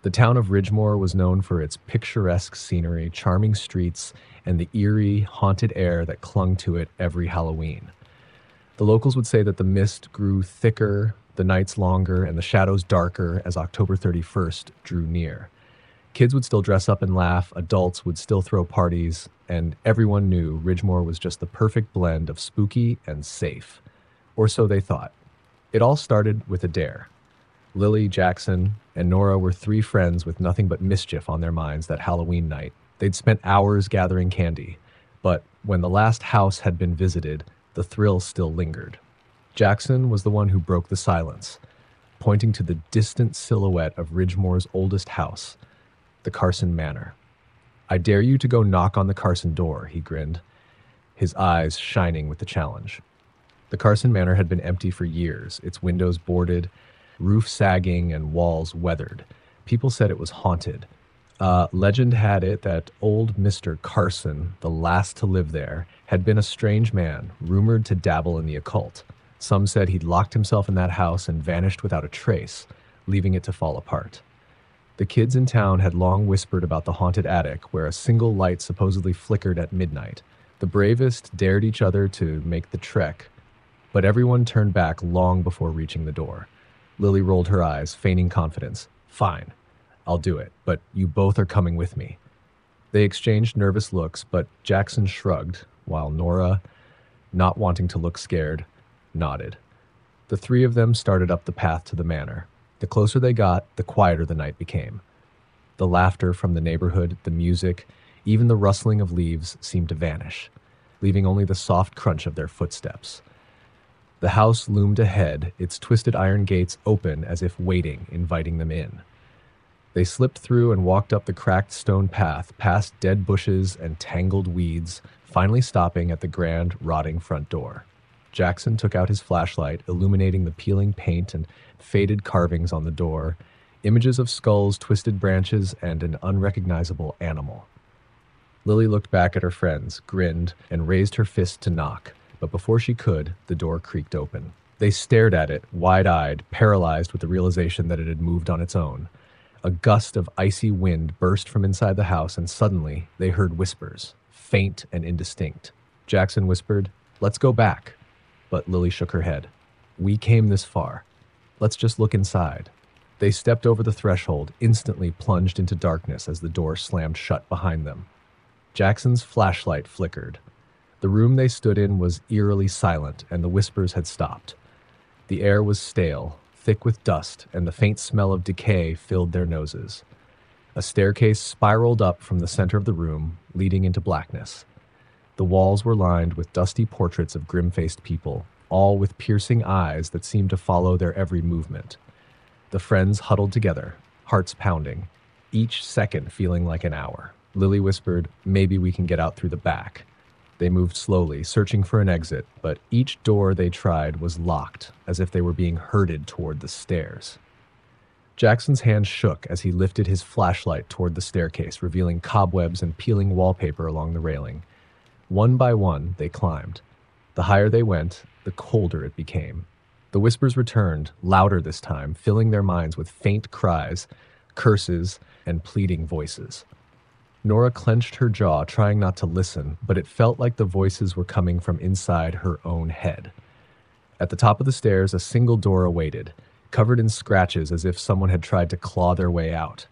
The town of Ridgemore was known for its picturesque scenery, charming streets, and the eerie, haunted air that clung to it every Halloween. The locals would say that the mist grew thicker, the nights longer, and the shadows darker as October 31st drew near. Kids would still dress up and laugh, adults would still throw parties, and everyone knew Ridgemore was just the perfect blend of spooky and safe. Or so they thought. It all started with a dare. Lily, Jackson, and Nora were three friends with nothing but mischief on their minds that Halloween night. They'd spent hours gathering candy, but when the last house had been visited, the thrill still lingered. Jackson was the one who broke the silence, pointing to the distant silhouette of Ridgemore's oldest house, the Carson Manor. "I dare you to go knock on the Carson door," he grinned, his eyes shining with the challenge. The Carson Manor had been empty for years, its windows boarded, roof sagging, and walls weathered. People said it was haunted. Legend had it that old Mr. Carson, the last to live there, had been a strange man, rumored to dabble in the occult. Some said he'd locked himself in that house and vanished without a trace, leaving it to fall apart. The kids in town had long whispered about the haunted attic, where a single light supposedly flickered at midnight. The bravest dared each other to make the trek, but everyone turned back long before reaching the door. Lily rolled her eyes, feigning confidence. "Fine, I'll do it, but you both are coming with me." They exchanged nervous looks, but Jackson shrugged, while Nora, not wanting to look scared, nodded. The three of them started up the path to the manor. The closer they got, the quieter the night became. The laughter from the neighborhood, the music, even the rustling of leaves seemed to vanish, leaving only the soft crunch of their footsteps. The house loomed ahead, its twisted iron gates open as if waiting, inviting them in. They slipped through and walked up the cracked stone path, past dead bushes and tangled weeds, finally stopping at the grand, rotting front door. Jackson took out his flashlight, illuminating the peeling paint and faded carvings on the door, images of skulls, twisted branches, and an unrecognizable animal. Lily looked back at her friends, grinned, and raised her fist to knock, but before she could, the door creaked open. They stared at it, wide-eyed, paralyzed with the realization that it had moved on its own. A gust of icy wind burst from inside the house, and suddenly they heard whispers, faint and indistinct. Jackson whispered, "Let's go back." But Lily shook her head. "We came this far. Let's just look inside." They stepped over the threshold, instantly plunged into darkness as the door slammed shut behind them. Jackson's flashlight flickered. The room they stood in was eerily silent, and the whispers had stopped. The air was stale, thick with dust, and the faint smell of decay filled their noses. A staircase spiraled up from the center of the room, leading into blackness. The walls were lined with dusty portraits of grim-faced people, all with piercing eyes that seemed to follow their every movement. The friends huddled together, hearts pounding, each second feeling like an hour. Lily whispered, "Maybe we can get out through the back." They moved slowly, searching for an exit, but each door they tried was locked, as if they were being herded toward the stairs. Jackson's hand shook as he lifted his flashlight toward the staircase, revealing cobwebs and peeling wallpaper along the railing. One by one, they climbed. The higher they went, the colder it became. The whispers returned, louder this time, filling their minds with faint cries, curses, and pleading voices. Nora clenched her jaw, trying not to listen, but it felt like the voices were coming from inside her own head. At the top of the stairs, a single door awaited, covered in scratches as if someone had tried to claw their way out.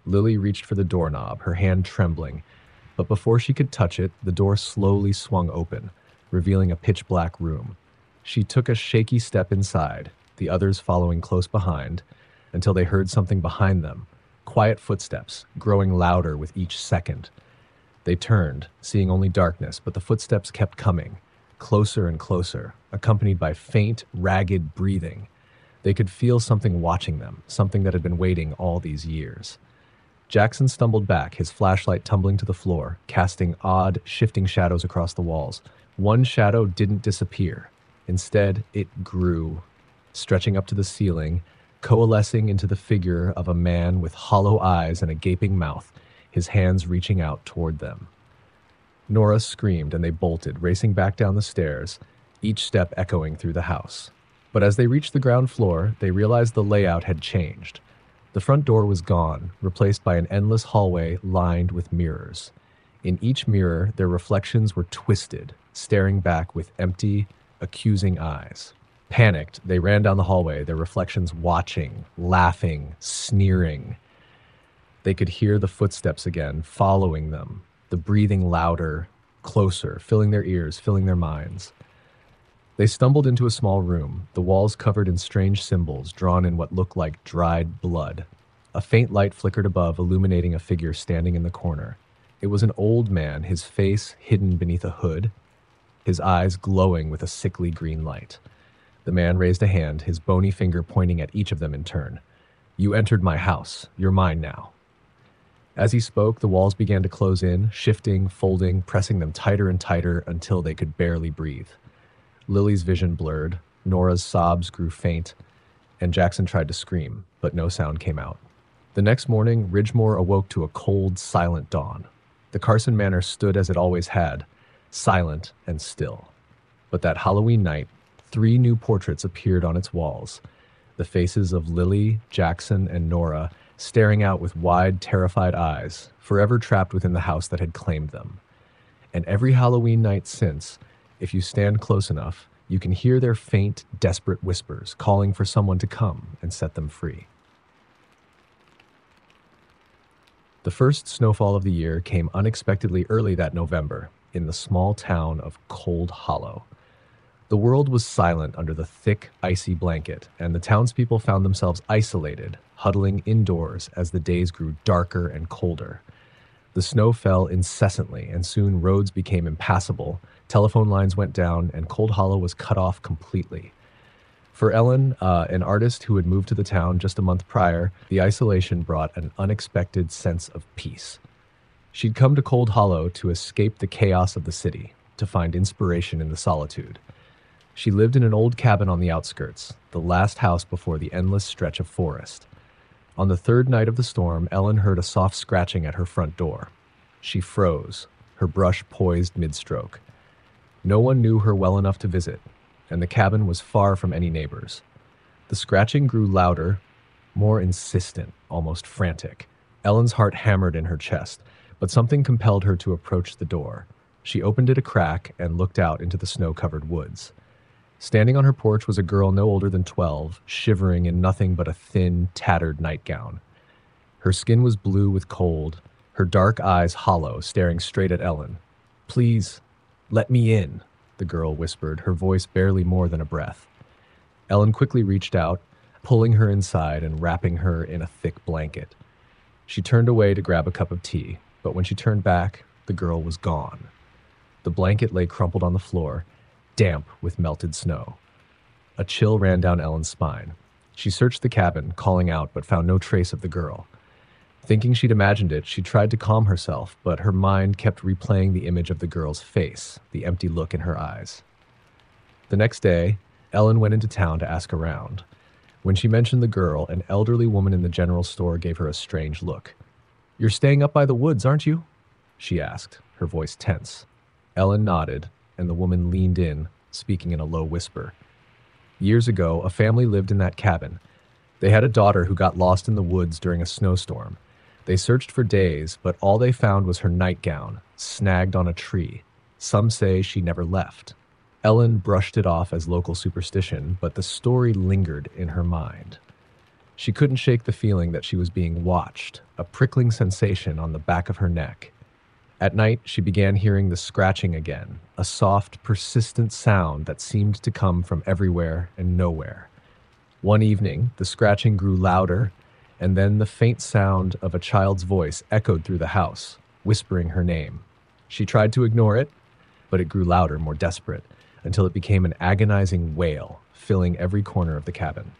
Lily reached for the doorknob, her hand trembling, but before she could touch it, the door slowly swung open, revealing a pitch-black room. She took a shaky step inside, the others following close behind, until they heard something behind them, quiet footsteps, growing louder with each second. They turned, seeing only darkness, but the footsteps kept coming, closer and closer, accompanied by faint, ragged breathing. They could feel something watching them, something that had been waiting all these years. Jackson stumbled back, his flashlight tumbling to the floor, casting odd, shifting shadows across the walls. One shadow didn't disappear. Instead, it grew, stretching up to the ceiling, coalescing into the figure of a man with hollow eyes and a gaping mouth, his hands reaching out toward them. Nora screamed, and they bolted, racing back down the stairs, each step echoing through the house. But as they reached the ground floor, they realized the layout had changed. The front door was gone, replaced by an endless hallway lined with mirrors. In each mirror, their reflections were twisted, staring back with empty, accusing eyes. Panicked, they ran down the hallway, their reflections watching, laughing, sneering. They could hear the footsteps again, following them, the breathing louder, closer, filling their ears, filling their minds. They stumbled into a small room, the walls covered in strange symbols drawn in what looked like dried blood. A faint light flickered above, illuminating a figure standing in the corner. It was an old man, his face hidden beneath a hood, his eyes glowing with a sickly green light. The man raised a hand, his bony finger pointing at each of them in turn. "You entered my house. You're mine now." As he spoke, the walls began to close in, shifting, folding, pressing them tighter and tighter until they could barely breathe. Lily's vision blurred, Nora's sobs grew faint, and Jackson tried to scream, but no sound came out. The next morning, Ridgemore awoke to a cold, silent dawn. The Carson Manor stood as it always had, silent and still. But that Halloween night, 3 new portraits appeared on its walls, the faces of Lily, Jackson, and Nora, staring out with wide, terrified eyes, forever trapped within the house that had claimed them. And every Halloween night since, if you stand close enough, you can hear their faint, desperate whispers calling for someone to come and set them free. The first snowfall of the year came unexpectedly early that November in the small town of Cold Hollow. The world was silent under the thick, icy blanket, and the townspeople found themselves isolated, huddling indoors as the days grew darker and colder. The snow fell incessantly, and soon roads became impassable, telephone lines went down, and Cold Hollow was cut off completely. For Ellen, an artist who had moved to the town just a month prior, the isolation brought an unexpected sense of peace. She'd come to Cold Hollow to escape the chaos of the city, to find inspiration in the solitude. She lived in an old cabin on the outskirts, the last house before the endless stretch of forest. On the 3rd night of the storm, Ellen heard a soft scratching at her front door. She froze, her brush poised mid-stroke. No one knew her well enough to visit, and the cabin was far from any neighbors. The scratching grew louder, more insistent, almost frantic. Ellen's heart hammered in her chest, but something compelled her to approach the door. She opened it a crack and looked out into the snow-covered woods. Standing on her porch was a girl no older than 12, shivering in nothing but a thin, tattered nightgown. Her skin was blue with cold, her dark eyes hollow, staring straight at Ellen. "Please, let me in," the girl whispered, her voice barely more than a breath. Ellen quickly reached out, pulling her inside and wrapping her in a thick blanket. She turned away to grab a cup of tea, but when she turned back, the girl was gone. The blanket lay crumpled on the floor, damp with melted snow. A chill ran down Ellen's spine. She searched the cabin, calling out, but found no trace of the girl. Thinking she'd imagined it, she tried to calm herself, but her mind kept replaying the image of the girl's face, the empty look in her eyes. The next day, Ellen went into town to ask around. When she mentioned the girl, an elderly woman in the general store gave her a strange look. "You're staying up by the woods, aren't you?" she asked, her voice tense. Ellen nodded, and the woman leaned in, speaking in a low whisper. Years ago, a family lived in that cabin. They had a daughter who got lost in the woods during a snowstorm. They searched for days, but all they found was her nightgown, snagged on a tree. Some say she never left. Ellen brushed it off as local superstition, but the story lingered in her mind. She couldn't shake the feeling that she was being watched, a prickling sensation on the back of her neck. At night, she began hearing the scratching again, a soft, persistent sound that seemed to come from everywhere and nowhere. One evening, the scratching grew louder, and then the faint sound of a child's voice echoed through the house, whispering her name. She tried to ignore it, but it grew louder, more desperate, until it became an agonizing wail, filling every corner of the cabin.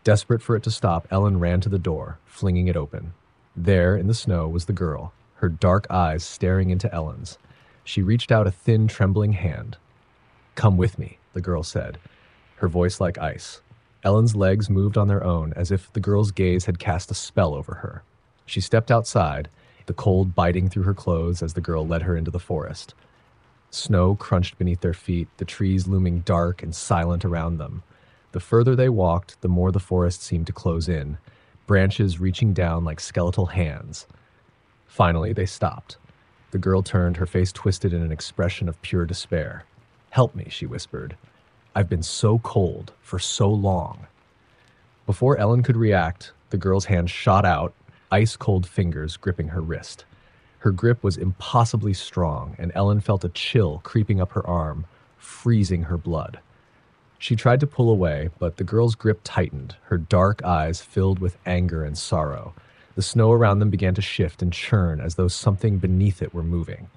Desperate for it to stop, Ellen ran to the door, flinging it open. There, in the snow, was the girl, her dark eyes staring into Ellen's. She reached out a thin, trembling hand. "Come with me," the girl said, her voice like ice. Ellen's legs moved on their own, as if the girl's gaze had cast a spell over her. She stepped outside, the cold biting through her clothes as the girl led her into the forest. Snow crunched beneath their feet, the trees looming dark and silent around them. The further they walked, the more the forest seemed to close in, branches reaching down like skeletal hands. Finally, they stopped. The girl turned, her face twisted in an expression of pure despair. "Help me," she whispered. "I've been so cold for so long." Before Ellen could react, the girl's hand shot out, ice-cold fingers gripping her wrist. Her grip was impossibly strong, and Ellen felt a chill creeping up her arm, freezing her blood. She tried to pull away, but the girl's grip tightened, her dark eyes filled with anger and sorrow. The snow around them began to shift and churn as though something beneath it were moving.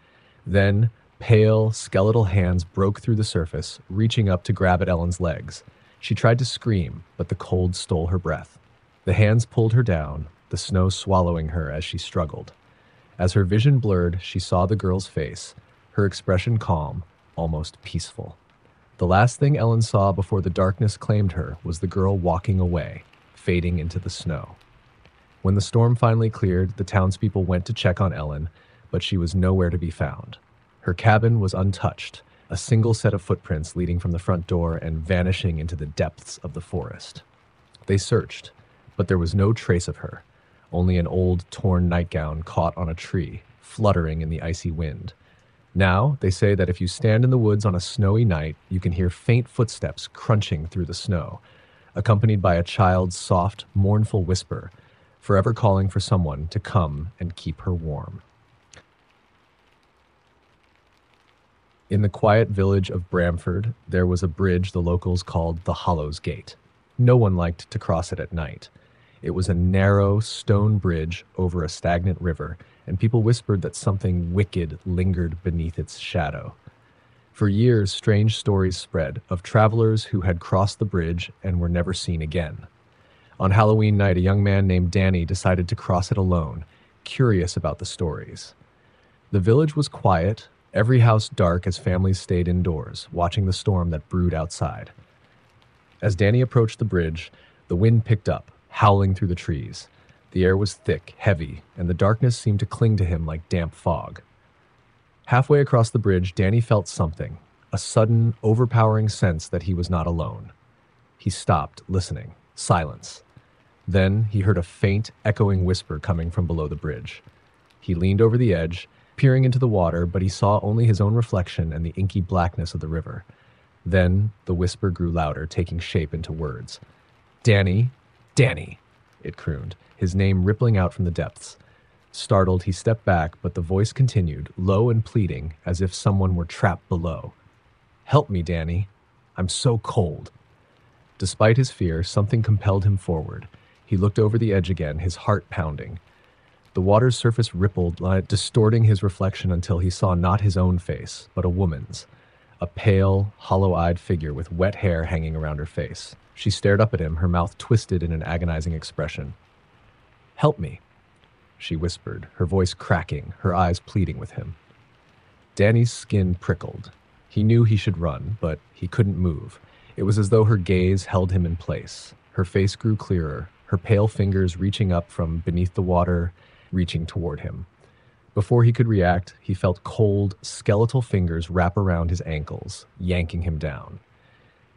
Then, pale, skeletal hands broke through the surface, reaching up to grab at Ellen's legs. She tried to scream, but the cold stole her breath. The hands pulled her down, the snow swallowing her as she struggled. As her vision blurred, she saw the girl's face, her expression calm, almost peaceful. The last thing Ellen saw before the darkness claimed her was the girl walking away, fading into the snow. When the storm finally cleared, the townspeople went to check on Ellen, but she was nowhere to be found. Her cabin was untouched, a single set of footprints leading from the front door and vanishing into the depths of the forest. They searched, but there was no trace of her, only an old, torn nightgown caught on a tree, fluttering in the icy wind. Now, they say that if you stand in the woods on a snowy night, you can hear faint footsteps crunching through the snow, accompanied by a child's soft, mournful whisper, forever calling for someone to come and keep her warm. In the quiet village of Bramford, there was a bridge the locals called the Hollow's Gate. No one liked to cross it at night. It was a narrow stone bridge over a stagnant river, and people whispered that something wicked lingered beneath its shadow. For years, strange stories spread of travelers who had crossed the bridge and were never seen again. On Halloween night, a young man named Danny decided to cross it alone, curious about the stories. The village was quiet, every house dark as families stayed indoors, watching the storm that brewed outside. As Danny approached the bridge, the wind picked up, howling through the trees. The air was thick, heavy, and the darkness seemed to cling to him like damp fog. Halfway across the bridge, Danny felt something, a sudden, overpowering sense that he was not alone. He stopped, listening. Silence. Then he heard a faint, echoing whisper coming from below the bridge. He leaned over the edge, peering into the water, but he saw only his own reflection and the inky blackness of the river. Then the whisper grew louder, taking shape into words. "Danny, Danny," it crooned, his name rippling out from the depths. Startled, he stepped back, but the voice continued, low and pleading, as if someone were trapped below. "Help me, Danny. I'm so cold." Despite his fear, something compelled him forward. He looked over the edge again, his heart pounding. The water's surface rippled, distorting his reflection until he saw not his own face, but a woman's. A pale, hollow-eyed figure with wet hair hanging around her face. She stared up at him, her mouth twisted in an agonizing expression. "Help me," she whispered, her voice cracking, her eyes pleading with him. Danny's skin prickled. He knew he should run, but he couldn't move. It was as though her gaze held him in place. Her face grew clearer, her pale fingers reaching up from beneath the water, reaching toward him. Before he could react, he felt cold, skeletal fingers wrap around his ankles, yanking him down.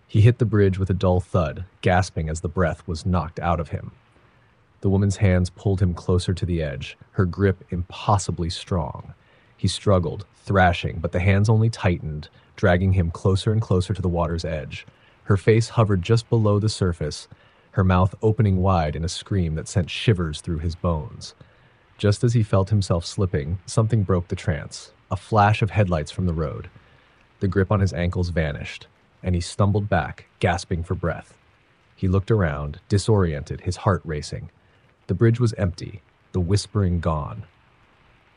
He hit the bridge with a dull thud, gasping as the breath was knocked out of him. The woman's hands pulled him closer to the edge, her grip impossibly strong. He struggled, thrashing, but the hands only tightened, dragging him closer and closer to the water's edge. Her face hovered just below the surface, her mouth opening wide in a scream that sent shivers through his bones. Just as he felt himself slipping, something broke the trance, a flash of headlights from the road. The grip on his ankles vanished, and he stumbled back, gasping for breath. He looked around, disoriented, his heart racing. The bridge was empty, the whispering gone.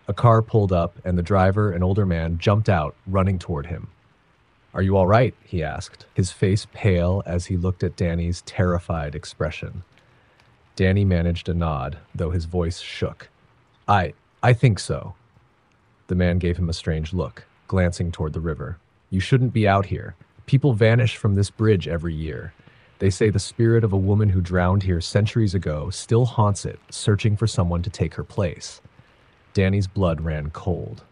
A car pulled up, and the driver, an older man, jumped out, running toward him. "Are you all right?" he asked, his face pale as he looked at Danny's terrified expression. Danny managed a nod, though his voice shook. I think so." The man gave him a strange look, glancing toward the river. "You shouldn't be out here. People vanish from this bridge every year. They say the spirit of a woman who drowned here centuries ago still haunts it, searching for someone to take her place." Danny's blood ran cold.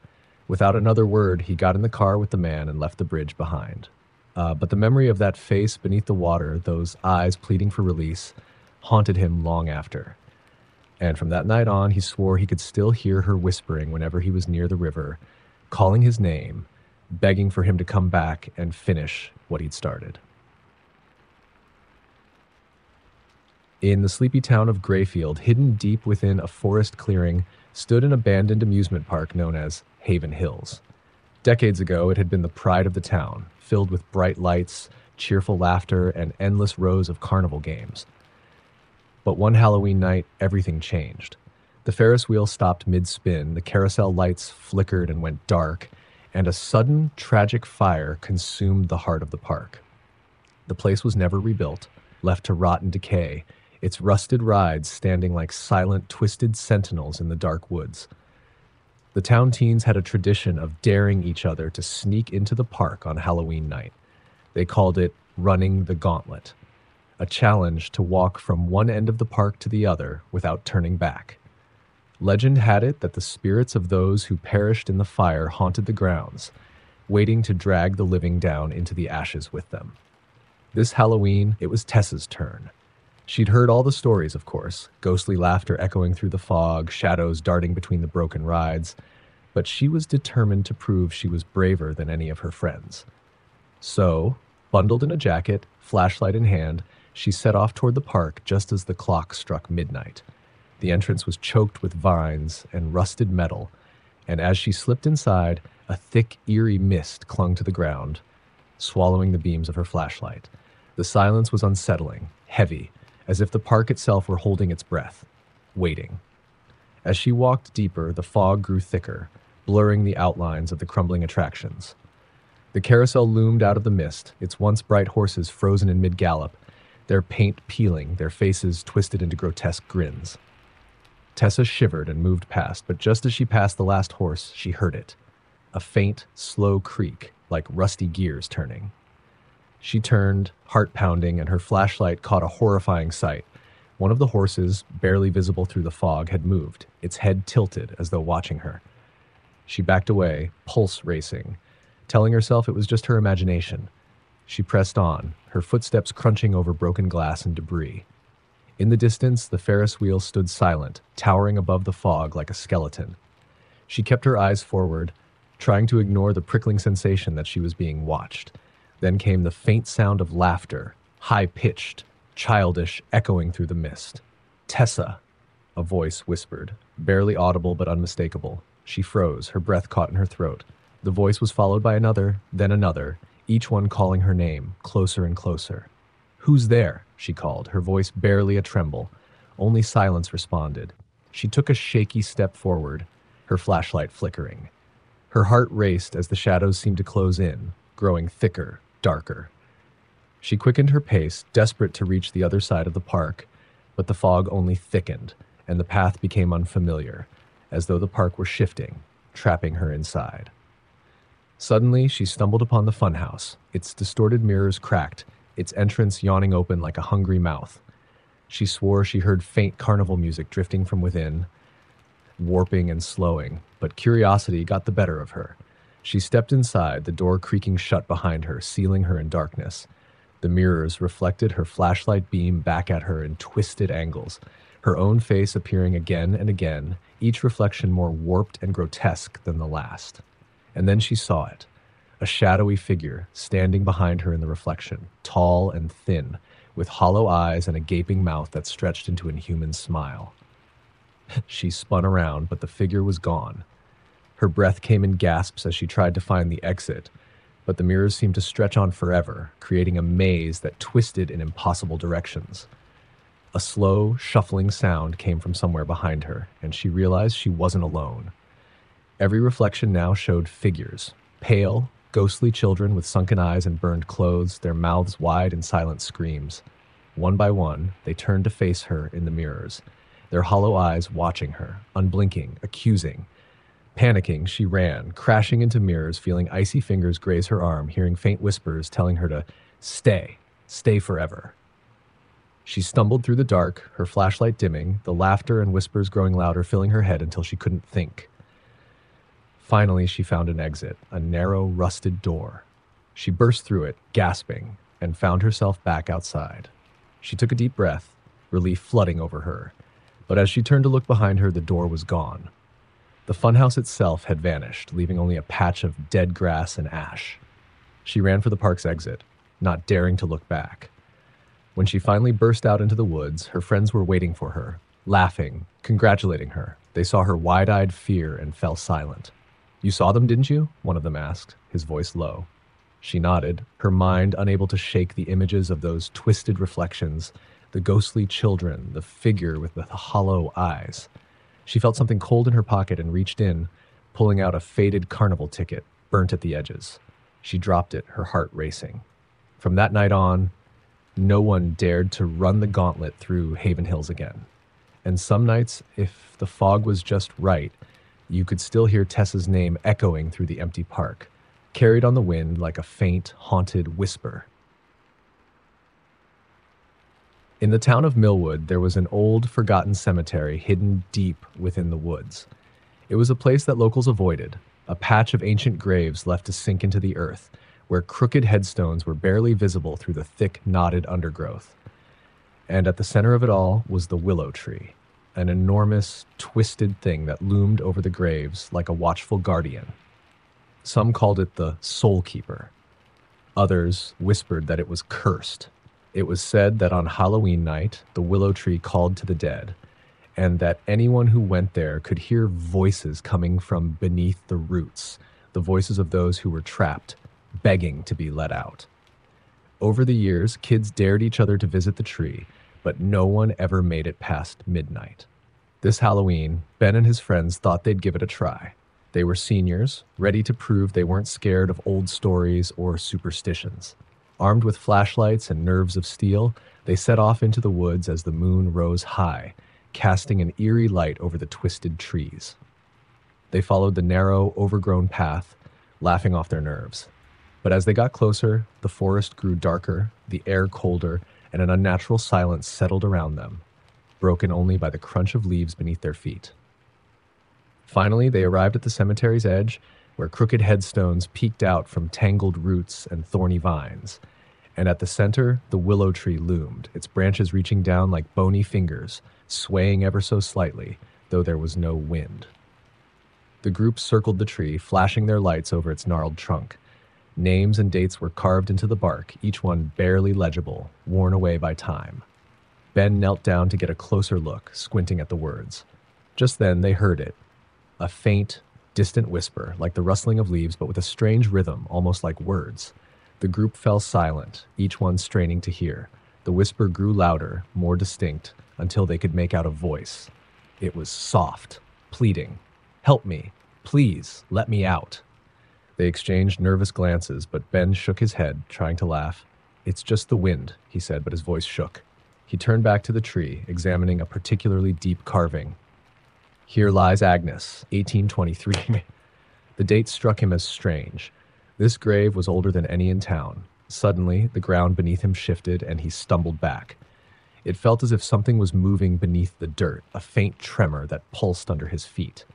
Without another word, he got in the car with the man and left the bridge behind. But the memory of that face beneath the water, those eyes pleading for release, haunted him long after. And from that night on, he swore he could still hear her whispering whenever he was near the river, calling his name, begging for him to come back and finish what he'd started. In the sleepy town of Grayfield, hidden deep within a forest clearing, stood an abandoned amusement park known as Haven Hills. Decades ago, it had been the pride of the town, filled with bright lights, cheerful laughter, and endless rows of carnival games. But one Halloween night, everything changed. The Ferris wheel stopped mid-spin, the carousel lights flickered and went dark, and a sudden, tragic fire consumed the heart of the park. The place was never rebuilt, left to rot and decay, its rusted rides standing like silent, twisted sentinels in the dark woods. The town teens had a tradition of daring each other to sneak into the park on Halloween night. They called it running the gauntlet, a challenge to walk from one end of the park to the other without turning back. Legend had it that the spirits of those who perished in the fire haunted the grounds, waiting to drag the living down into the ashes with them. This Halloween, it was Tessa's turn. She'd heard all the stories, of course, ghostly laughter echoing through the fog, shadows darting between the broken rides, but she was determined to prove she was braver than any of her friends. So, bundled in a jacket, flashlight in hand, she set off toward the park just as the clock struck midnight. The entrance was choked with vines and rusted metal, and as she slipped inside, a thick, eerie mist clung to the ground, swallowing the beams of her flashlight. The silence was unsettling, heavy, as if the park itself were holding its breath, waiting. As she walked deeper, the fog grew thicker, blurring the outlines of the crumbling attractions. The carousel loomed out of the mist, its once bright horses frozen in mid-gallop, their paint peeling, their faces twisted into grotesque grins. Tessa shivered and moved past, but just as she passed the last horse, she heard it. A faint, slow creak, like rusty gears turning. She turned, heart pounding, and her flashlight caught a horrifying sight. One of the horses, barely visible through the fog, had moved, its head tilted as though watching her. She backed away, pulse racing, telling herself it was just her imagination. She pressed on, her footsteps crunching over broken glass and debris. In the distance, the Ferris wheel stood silent, towering above the fog like a skeleton. She kept her eyes forward, trying to ignore the prickling sensation that she was being watched. Then came the faint sound of laughter, high-pitched, childish, echoing through the mist. "Tessa," a voice whispered, barely audible but unmistakable. She froze, her breath caught in her throat. The voice was followed by another, then another, each one calling her name, closer and closer. "Who's there?" she called, her voice barely a tremble. Only silence responded. She took a shaky step forward, her flashlight flickering. Her heart raced as the shadows seemed to close in, growing thicker, darker. She quickened her pace, desperate to reach the other side of the park, but the fog only thickened, and the path became unfamiliar, as though the park were shifting, trapping her inside. Suddenly, she stumbled upon the funhouse, its distorted mirrors cracked, its entrance yawning open like a hungry mouth. She swore she heard faint carnival music drifting from within, warping and slowing, but curiosity got the better of her. She stepped inside, the door creaking shut behind her, sealing her in darkness. The mirrors reflected her flashlight beam back at her in twisted angles, her own face appearing again and again, each reflection more warped and grotesque than the last. And then she saw it, a shadowy figure standing behind her in the reflection, tall and thin, with hollow eyes and a gaping mouth that stretched into an inhuman smile. She spun around, but the figure was gone. Her breath came in gasps as she tried to find the exit, but the mirrors seemed to stretch on forever, creating a maze that twisted in impossible directions. A slow, shuffling sound came from somewhere behind her, and she realized she wasn't alone. Every reflection now showed figures, pale, ghostly children with sunken eyes and burned clothes, their mouths wide in silent screams. One by one, they turned to face her in the mirrors, their hollow eyes watching her, unblinking, accusing. Panicking, she ran, crashing into mirrors, feeling icy fingers graze her arm, hearing faint whispers telling her to stay forever. She stumbled through the dark, her flashlight dimming, the laughter and whispers growing louder, filling her head until she couldn't think. Finally, she found an exit, a narrow, rusted door. She burst through it, gasping, and found herself back outside. She took a deep breath, relief flooding over her. But as she turned to look behind her, the door was gone. The funhouse itself had vanished, leaving only a patch of dead grass and ash. She ran for the park's exit, not daring to look back. When she finally burst out into the woods, her friends were waiting for her, laughing, congratulating her. They saw her wide-eyed fear and fell silent. "You saw them, didn't you?" one of them asked, his voice low. She nodded, her mind unable to shake the images of those twisted reflections, the ghostly children, the figure with the hollow eyes. She felt something cold in her pocket and reached in, pulling out a faded carnival ticket, burnt at the edges. She dropped it, her heart racing. From that night on, no one dared to run the gauntlet through Haven Hills again. And some nights, if the fog was just right, you could still hear Tessa's name echoing through the empty park, carried on the wind like a faint, haunted whisper. In the town of Millwood, there was an old, forgotten cemetery hidden deep within the woods. It was a place that locals avoided, a patch of ancient graves left to sink into the earth, where crooked headstones were barely visible through the thick, knotted undergrowth. And at the center of it all was the willow tree, an enormous, twisted thing that loomed over the graves like a watchful guardian. Some called it the Soul Keeper. Others whispered that it was cursed. It was said that on Halloween night, the willow tree called to the dead, and that anyone who went there could hear voices coming from beneath the roots, the voices of those who were trapped, begging to be let out. Over the years, kids dared each other to visit the tree, but no one ever made it past midnight. This Halloween, Ben and his friends thought they'd give it a try. They were seniors, ready to prove they weren't scared of old stories or superstitions. Armed with flashlights and nerves of steel, they set off into the woods as the moon rose high, casting an eerie light over the twisted trees. They followed the narrow, overgrown path, laughing off their nerves. But as they got closer, the forest grew darker, the air colder, and an unnatural silence settled around them, broken only by the crunch of leaves beneath their feet. Finally, they arrived at the cemetery's edge, where crooked headstones peeked out from tangled roots and thorny vines. And at the center, the willow tree loomed, its branches reaching down like bony fingers, swaying ever so slightly, though there was no wind. The group circled the tree, flashing their lights over its gnarled trunk. Names and dates were carved into the bark, each one barely legible, worn away by time. Ben knelt down to get a closer look, squinting at the words. Just then, they heard it. A faint, distant whisper, like the rustling of leaves, but with a strange rhythm, almost like words. The group fell silent, each one straining to hear. The whisper grew louder, more distinct, until they could make out a voice. It was soft, pleading. "Help me. Please, let me out." They exchanged nervous glances, but Ben shook his head, trying to laugh. "It's just the wind," he said, but his voice shook. He turned back to the tree, examining a particularly deep carving. "Here lies Agnes, 1823. The date struck him as strange. This grave was older than any in town. Suddenly, the ground beneath him shifted, and he stumbled back. It felt as if something was moving beneath the dirt, a faint tremor that pulsed under his feet.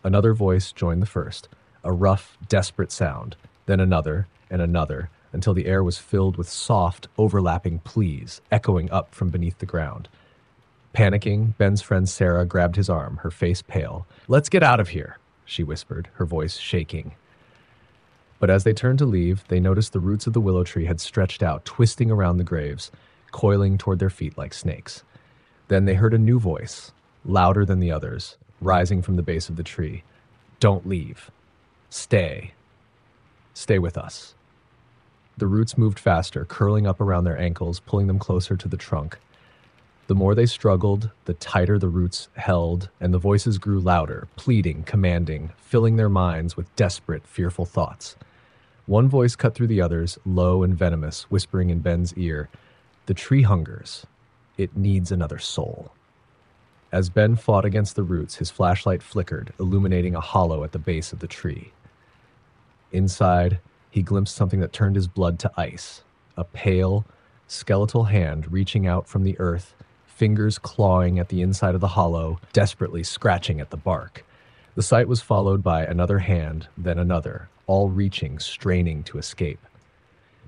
Another voice joined the first, a rough, desperate sound, then another and another, until the air was filled with soft, overlapping pleas, echoing up from beneath the ground. Panicking, Ben's friend Sarah grabbed his arm, her face pale. "Let's get out of here," she whispered, her voice shaking. But as they turned to leave, they noticed the roots of the willow tree had stretched out, twisting around the graves, coiling toward their feet like snakes. Then they heard a new voice, louder than the others, rising from the base of the tree. "Don't leave. Stay. Stay with us." The roots moved faster, curling up around their ankles, pulling them closer to the trunk. The more they struggled, the tighter the roots held, and the voices grew louder, pleading, commanding, filling their minds with desperate, fearful thoughts. One voice cut through the others, low and venomous, whispering in Ben's ear, "The tree hungers. It needs another soul." As Ben fought against the roots, his flashlight flickered, illuminating a hollow at the base of the tree. Inside, he glimpsed something that turned his blood to ice, a pale, skeletal hand reaching out from the earth, fingers clawing at the inside of the hollow, desperately scratching at the bark. The sight was followed by another hand, then another, all reaching, straining to escape.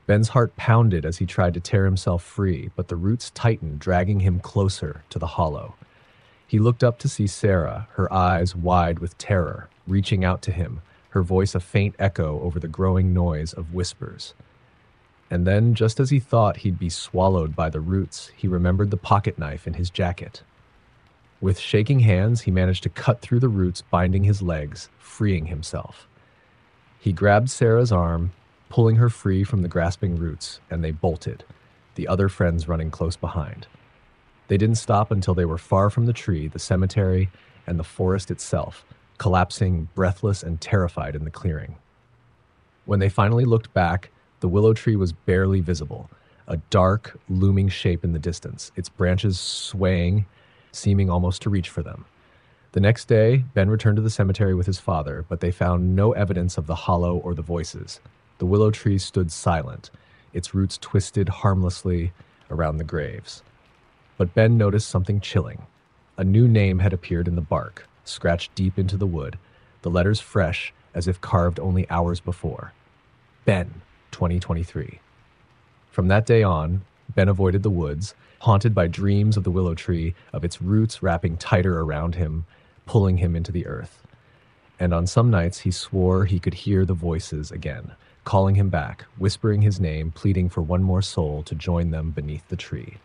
Ben's heart pounded as he tried to tear himself free, but the roots tightened, dragging him closer to the hollow. He looked up to see Sarah, her eyes wide with terror, reaching out to him, her voice a faint echo over the growing noise of whispers. And then, just as he thought he'd be swallowed by the roots, he remembered the pocket knife in his jacket. With shaking hands, he managed to cut through the roots binding his legs, freeing himself. He grabbed Sarah's arm, pulling her free from the grasping roots, and they bolted, the other friends running close behind. They didn't stop until they were far from the tree, the cemetery, and the forest itself, collapsing, breathless and terrified in the clearing. When they finally looked back, the willow tree was barely visible, a dark, looming shape in the distance, its branches swaying, seeming almost to reach for them. The next day, Ben returned to the cemetery with his father, but they found no evidence of the hollow or the voices. The willow tree stood silent, its roots twisted harmlessly around the graves. But Ben noticed something chilling. A new name had appeared in the bark, scratched deep into the wood, the letters fresh as if carved only hours before. Ben, 2023. From that day on, Ben avoided the woods, haunted by dreams of the willow tree, of its roots wrapping tighter around him, pulling him into the earth. And on some nights he swore he could hear the voices again, calling him back, whispering his name, pleading for one more soul to join them beneath the tree.